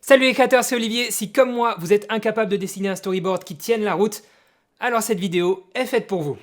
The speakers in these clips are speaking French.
Salut les créateurs, c'est Olivier. Si comme moi, vous êtes incapable de dessiner un storyboard qui tienne la route, alors cette vidéo est faite pour vous.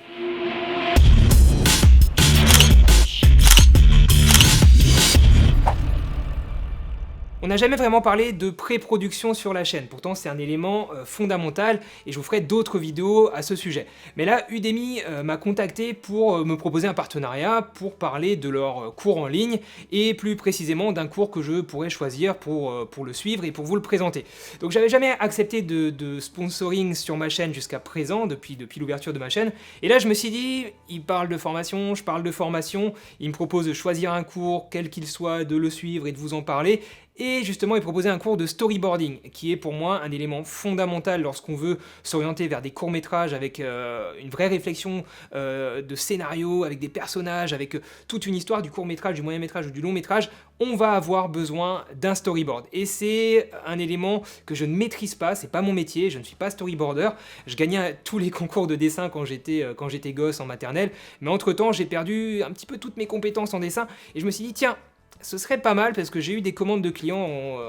On n'a jamais vraiment parlé de pré-production sur la chaîne, pourtant c'est un élément fondamental et je vous ferai d'autres vidéos à ce sujet. Mais là, Udemy m'a contacté pour me proposer un partenariat pour parler de leur cours en ligne et plus précisément d'un cours que je pourrais choisir pour le suivre et pour vous le présenter. Donc j'avais jamais accepté de sponsoring sur ma chaîne jusqu'à présent, depuis l'ouverture de ma chaîne, et là je me suis dit, il parle de formation, je parle de formation, il me propose de choisir un cours, quel qu'il soit, de le suivre et de vous en parler. Et justement, il proposait un cours de storyboarding, qui est pour moi un élément fondamental lorsqu'on veut s'orienter vers des courts-métrages avec une vraie réflexion de scénario, avec des personnages, avec toute une histoire du court-métrage, du moyen-métrage ou du long-métrage. On va avoir besoin d'un storyboard. Et c'est un élément que je ne maîtrise pas, c'est pas mon métier, je ne suis pas storyboarder. Je gagnais tous les concours de dessin quand j'étais gosse en maternelle, mais entre-temps, j'ai perdu un petit peu toutes mes compétences en dessin, et je me suis dit, tiens, ce serait pas mal parce que j'ai eu des commandes de clients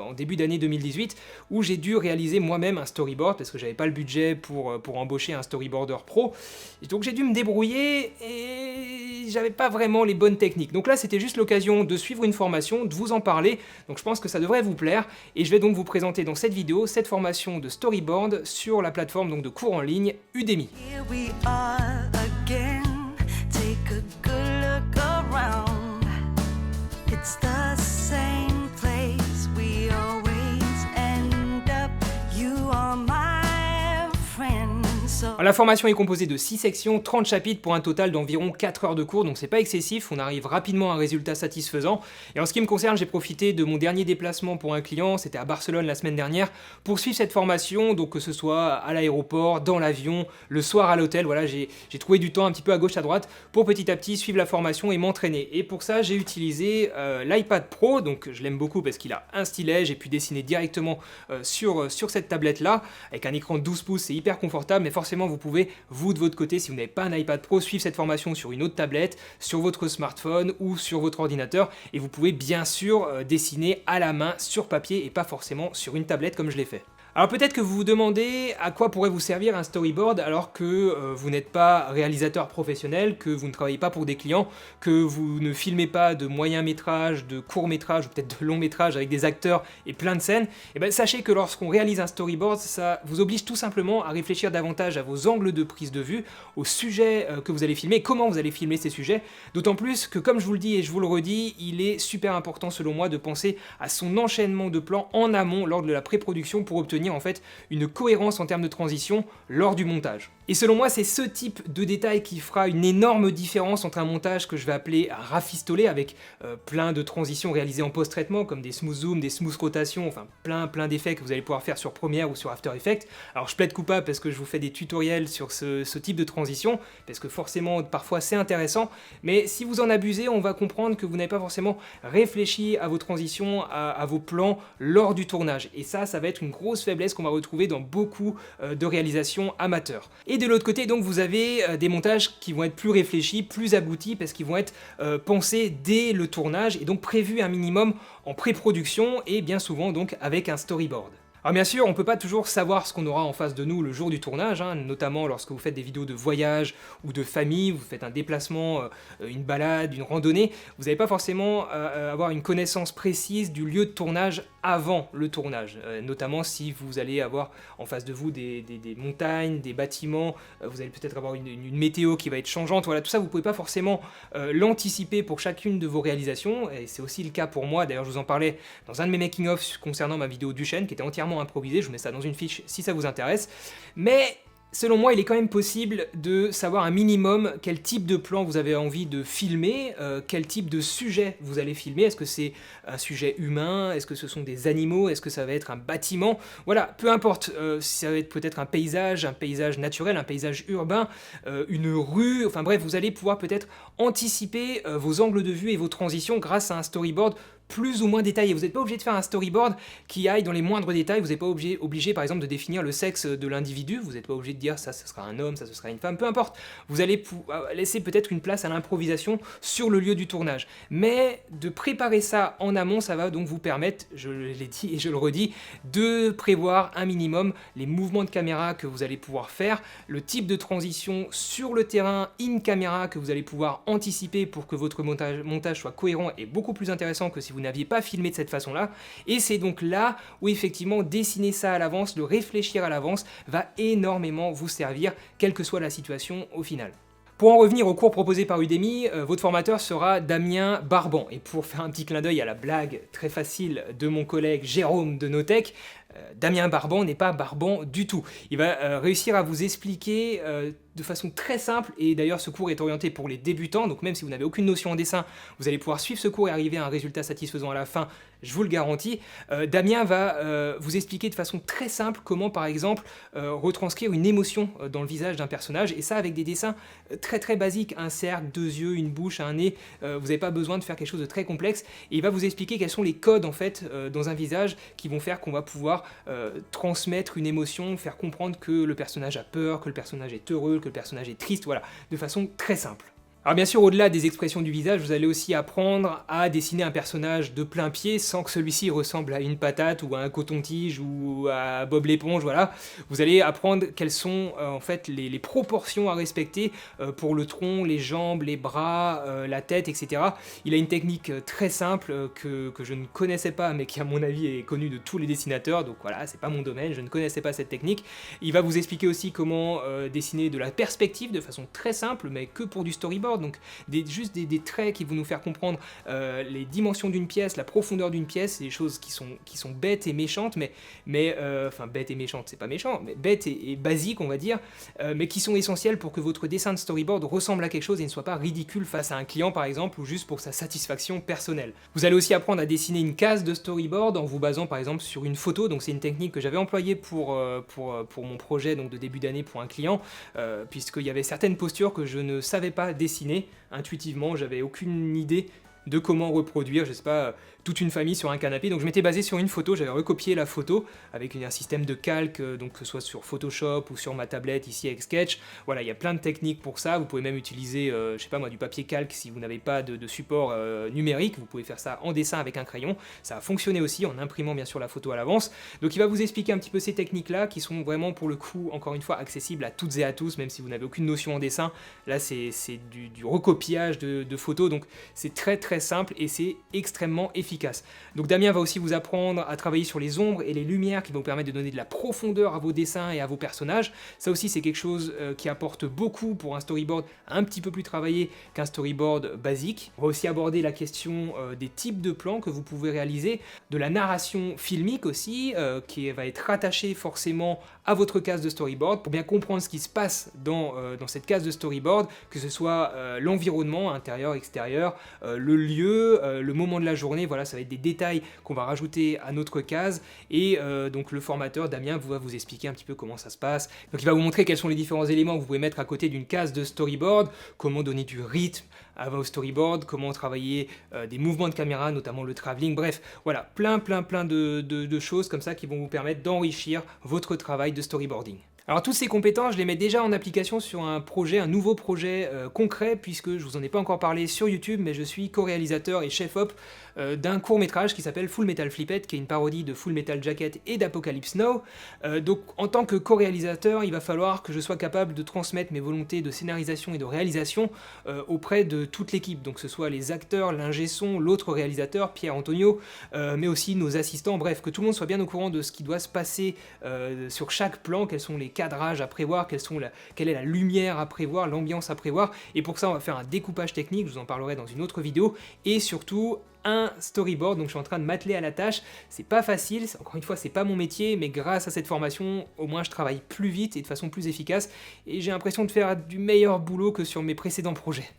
en début d'année 2018 où j'ai dû réaliser moi-même un storyboard parce que j'avais pas le budget pour embaucher un storyboarder pro. Et donc j'ai dû me débrouiller et j'avais pas vraiment les bonnes techniques. Donc là c'était juste l'occasion de suivre une formation, de vous en parler. Donc je pense que ça devrait vous plaire et je vais donc vous présenter dans cette vidéo cette formation de storyboard sur la plateforme donc de cours en ligne Udemy. Here we are again. Take a good look around. It's the same place we always end up. You are my friend. So La formation est composée de 6 sections, 30 chapitres pour un total d'environ 4 heures de cours, donc c'est pas excessif, on arrive rapidement à un résultat satisfaisant. Et en ce qui me concerne, j'ai profité de mon dernier déplacement pour un client, c'était à Barcelone la semaine dernière, pour suivre cette formation, donc que ce soit à l'aéroport, dans l'avion, le soir à l'hôtel, voilà, j'ai trouvé du temps un petit peu à gauche à droite pour petit à petit suivre la formation et m'entraîner. Et pour ça, j'ai utilisé l'iPad Pro, donc je l'aime beaucoup parce qu'il a un stylet, j'ai pu dessiner directement sur cette tablette-là, avec un écran de 12 pouces, c'est hyper confortable, mais forcément vous pouvez, vous de votre côté, si vous n'avez pas un iPad Pro, suivre cette formation sur une autre tablette, sur votre smartphone ou sur votre ordinateur, et vous pouvez bien sûr dessiner à la main sur papier et pas forcément sur une tablette comme je l'ai fait. Alors peut-être que vous vous demandez à quoi pourrait vous servir un storyboard alors que vous n'êtes pas réalisateur professionnel, que vous ne travaillez pas pour des clients, que vous ne filmez pas de moyens métrages, de courts métrages ou peut-être de longs métrages avec des acteurs et plein de scènes. Et bien sachez que lorsqu'on réalise un storyboard, ça vous oblige tout simplement à réfléchir davantage à vos angles de prise de vue, aux sujets que vous allez filmer, comment vous allez filmer ces sujets, d'autant plus que comme je vous le dis et je vous le redis, il est super important selon moi de penser à son enchaînement de plans en amont lors de la pré-production pour obtenir en fait une cohérence en termes de transition lors du montage. Et selon moi, c'est ce type de détail qui fera une énorme différence entre un montage que je vais appeler rafistolé avec plein de transitions réalisées en post-traitement comme des smooth zoom, des smooth rotations, enfin plein d'effets que vous allez pouvoir faire sur Premiere ou sur After Effects. Alors je plaide coupable parce que je vous fais des tutoriels sur ce type de transition, parce que forcément parfois c'est intéressant, mais si vous en abusez, on va comprendre que vous n'avez pas forcément réfléchi à vos transitions, à vos plans lors du tournage. Et ça va être une grosse faiblesse qu'on va retrouver dans beaucoup de réalisations amateurs. Et de l'autre côté, donc, vous avez des montages qui vont être plus réfléchis, plus aboutis, parce qu'ils vont être pensés dès le tournage et donc prévus un minimum en pré-production et bien souvent donc avec un storyboard. Alors bien sûr, on ne peut pas toujours savoir ce qu'on aura en face de nous le jour du tournage, notamment lorsque vous faites des vidéos de voyage ou de famille, vous faites un déplacement, une balade, une randonnée, vous n'allez pas forcément avoir une connaissance précise du lieu de tournage avant le tournage, notamment si vous allez avoir en face de vous des montagnes, des bâtiments, vous allez peut-être avoir une météo qui va être changeante, voilà, tout ça vous ne pouvez pas forcément l'anticiper pour chacune de vos réalisations, et c'est aussi le cas pour moi, d'ailleurs je vous en parlais dans un de mes making-of concernant ma vidéo du chêne, qui était entièrement improvisé, je vous mets ça dans une fiche si ça vous intéresse, mais selon moi, il est quand même possible de savoir un minimum quel type de plan vous avez envie de filmer, quel type de sujet vous allez filmer, est-ce que c'est un sujet humain, est-ce que ce sont des animaux, est-ce que ça va être un bâtiment, voilà, peu importe, si ça va être peut-être un paysage naturel, un paysage urbain, une rue, enfin bref, vous allez pouvoir peut-être anticiper vos angles de vue et vos transitions grâce à un storyboard plus ou moins détaillé. Vous n'êtes pas obligé de faire un storyboard qui aille dans les moindres détails, vous n'êtes pas obligé par exemple de définir le sexe de l'individu, vous n'êtes pas obligé de dire ça ce sera un homme, ça ce sera une femme, peu importe. Vous allez laisser peut-être une place à l'improvisation sur le lieu du tournage. Mais de préparer ça en amont, ça va donc vous permettre, je l'ai dit et je le redis, de prévoir un minimum les mouvements de caméra que vous allez pouvoir faire, le type de transition sur le terrain in caméra que vous allez pouvoir anticiper pour que votre montage soit cohérent et beaucoup plus intéressant que si vous n'aviez pas filmé de cette façon-là. Et c'est donc là où effectivement dessiner ça à l'avance, le réfléchir à l'avance, va énormément vous servir, quelle que soit la situation au final. Pour en revenir au cours proposé par Udemy, votre formateur sera Damien Barban. Et pour faire un petit clin d'œil à la blague très facile de mon collègue Jérôme de Notech, Damien Barban n'est pas Barban du tout. Il va réussir à vous expliquer de façon très simple, et d'ailleurs ce cours est orienté pour les débutants, donc même si vous n'avez aucune notion en dessin, vous allez pouvoir suivre ce cours et arriver à un résultat satisfaisant à la fin, je vous le garantis. Damien va vous expliquer de façon très simple comment par exemple retranscrire une émotion dans le visage d'un personnage, et ça avec des dessins très basiques, un cercle, deux yeux, une bouche, un nez, vous n'avez pas besoin de faire quelque chose de très complexe, et il va vous expliquer quels sont les codes en fait dans un visage qui vont faire qu'on va pouvoir transmettre une émotion, faire comprendre que le personnage a peur, que le personnage est heureux, que le personnage est triste, voilà, de façon très simple. Alors bien sûr, au-delà des expressions du visage, vous allez aussi apprendre à dessiner un personnage de plein pied sans que celui-ci ressemble à une patate ou à un coton-tige ou à Bob l'éponge, voilà. Vous allez apprendre quelles sont en fait les proportions à respecter pour le tronc, les jambes, les bras, la tête, etc. Il a une technique très simple que je ne connaissais pas, mais qui à mon avis est connue de tous les dessinateurs, donc voilà, c'est pas mon domaine, je ne connaissais pas cette technique. Il va vous expliquer aussi comment dessiner de la perspective de façon très simple, mais que pour du storyboard. Donc juste des traits qui vont nous faire comprendre les dimensions d'une pièce, la profondeur d'une pièce, c'est des choses qui sont bêtes et méchantes, enfin bêtes et méchantes, c'est pas méchant, mais bêtes et basiques on va dire, mais qui sont essentielles pour que votre dessin de storyboard ressemble à quelque chose et ne soit pas ridicule face à un client par exemple, ou juste pour sa satisfaction personnelle. Vous allez aussi apprendre à dessiner une case de storyboard en vous basant par exemple sur une photo, donc c'est une technique que j'avais employée pour mon projet donc de début d'année pour un client, puisqu'il y avait certaines postures que je ne savais pas dessiner intuitivement, j'avais aucune idée de comment reproduire, je sais pas, toute une famille sur un canapé, donc je m'étais basé sur une photo, j'avais recopié la photo avec un système de calque, donc que ce soit sur Photoshop ou sur ma tablette ici avec Sketch, voilà, il y a plein de techniques pour ça, vous pouvez même utiliser, je sais pas moi, du papier calque si vous n'avez pas de support numérique, vous pouvez faire ça en dessin avec un crayon, ça a fonctionné aussi en imprimant bien sûr la photo à l'avance, donc il va vous expliquer un petit peu ces techniques-là qui sont vraiment pour le coup, encore une fois, accessibles à toutes et à tous, même si vous n'avez aucune notion en dessin, là c'est du recopiage de photos, donc c'est très simple et c'est extrêmement efficace. Donc Damien va aussi vous apprendre à travailler sur les ombres et les lumières qui vont vous permettre de donner de la profondeur à vos dessins et à vos personnages. Ça aussi c'est quelque chose qui apporte beaucoup pour un storyboard un petit peu plus travaillé qu'un storyboard basique. On va aussi aborder la question des types de plans que vous pouvez réaliser, de la narration filmique aussi, qui va être rattachée forcément à votre case de storyboard pour bien comprendre ce qui se passe dans cette case de storyboard, que ce soit l'environnement intérieur, extérieur, le lieu, le moment de la journée, voilà, ça va être des détails qu'on va rajouter à notre case, et donc le formateur Damien va vous expliquer un petit peu comment ça se passe. Donc il va vous montrer quels sont les différents éléments que vous pouvez mettre à côté d'une case de storyboard, comment donner du rythme à vos storyboards, comment travailler des mouvements de caméra, notamment le travelling, bref, voilà, plein de choses comme ça qui vont vous permettre d'enrichir votre travail de storyboarding. Alors toutes ces compétences, je les mets déjà en application sur un nouveau projet concret, puisque je vous en ai pas encore parlé sur YouTube, mais je suis co-réalisateur et chef-op d'un court-métrage qui s'appelle Full Metal Flipped, qui est une parodie de Full Metal Jacket et d'Apocalypse Now. Donc en tant que co-réalisateur, il va falloir que je sois capable de transmettre mes volontés de scénarisation et de réalisation auprès de toute l'équipe, donc que ce soit les acteurs, l'ingé son, l'autre réalisateur, Pierre Antonio, mais aussi nos assistants, bref, que tout le monde soit bien au courant de ce qui doit se passer sur chaque plan, quels sont les cadrages à prévoir, quelle est la lumière à prévoir, l'ambiance à prévoir, et pour ça on va faire un découpage technique, je vous en parlerai dans une autre vidéo, et surtout un storyboard, donc je suis en train de m'atteler à la tâche, c'est pas facile, encore une fois c'est pas mon métier, mais grâce à cette formation, au moins je travaille plus vite et de façon plus efficace, et j'ai l'impression de faire du meilleur boulot que sur mes précédents projets.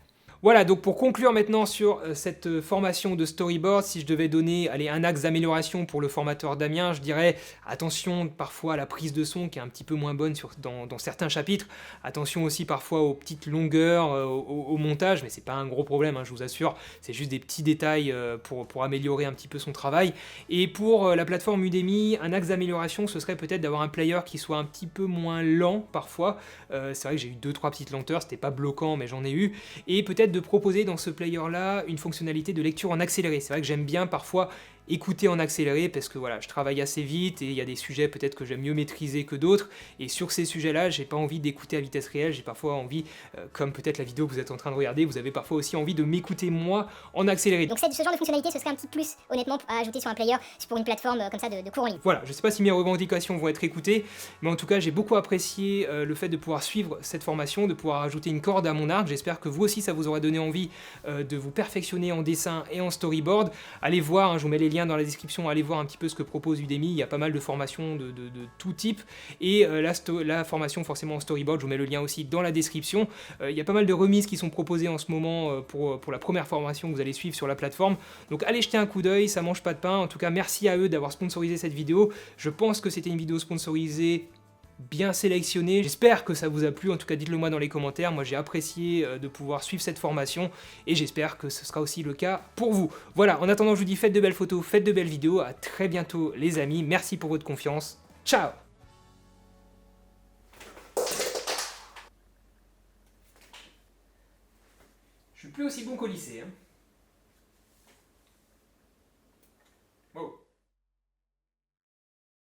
Voilà, donc pour conclure maintenant sur cette formation de storyboard, si je devais donner un axe d'amélioration pour le formateur Damien, je dirais attention parfois à la prise de son qui est un petit peu moins bonne dans certains chapitres, attention aussi parfois aux petites longueurs, au montage, mais c'est pas un gros problème, hein, je vous assure, c'est juste des petits détails pour améliorer un petit peu son travail. Et pour la plateforme Udemy, un axe d'amélioration, ce serait peut-être d'avoir un player qui soit un petit peu moins lent parfois. C'est vrai que j'ai eu 2-3 petites lenteurs, c'était pas bloquant, mais j'en ai eu. Et peut-être de proposer dans ce player-là une fonctionnalité de lecture en accéléré. C'est vrai que j'aime bien parfois écouter en accéléré parce que voilà, je travaille assez vite et il y a des sujets peut-être que j'aime mieux maîtriser que d'autres, et sur ces sujets-là, j'ai pas envie d'écouter à vitesse réelle, j'ai parfois envie, comme peut-être la vidéo que vous êtes en train de regarder, vous avez parfois aussi envie de m'écouter moi en accéléré. Donc ce genre de fonctionnalité, ce serait un petit plus, honnêtement, à ajouter sur un player, pour une plateforme comme ça de cours en ligne. Voilà, je sais pas si mes revendications vont être écoutées, mais en tout cas, j'ai beaucoup apprécié le fait de pouvoir suivre cette formation, de pouvoir ajouter une corde à mon arc. J'espère que vous aussi, ça vous aura donné envie de vous perfectionner en dessin et en storyboard. Allez voir, hein, je vous mets les liens dans la description, allez voir un petit peu ce que propose Udemy, il y a pas mal de formations de tout type, et la formation forcément en storyboard, je vous mets le lien aussi dans la description. Il y a pas mal de remises qui sont proposées en ce moment pour la première formation que vous allez suivre sur la plateforme, donc allez jeter un coup d'œil, ça mange pas de pain. En tout cas, merci à eux d'avoir sponsorisé cette vidéo. Je pense que c'était une vidéo sponsorisée bien sélectionnée. J'espère que ça vous a plu, en tout cas dites-le moi dans les commentaires. Moi j'ai apprécié de pouvoir suivre cette formation et j'espère que ce sera aussi le cas pour vous. Voilà, en attendant je vous dis faites de belles photos, faites de belles vidéos, à très bientôt les amis, merci pour votre confiance, ciao. Je suis plus aussi bon qu'au lycée, hein.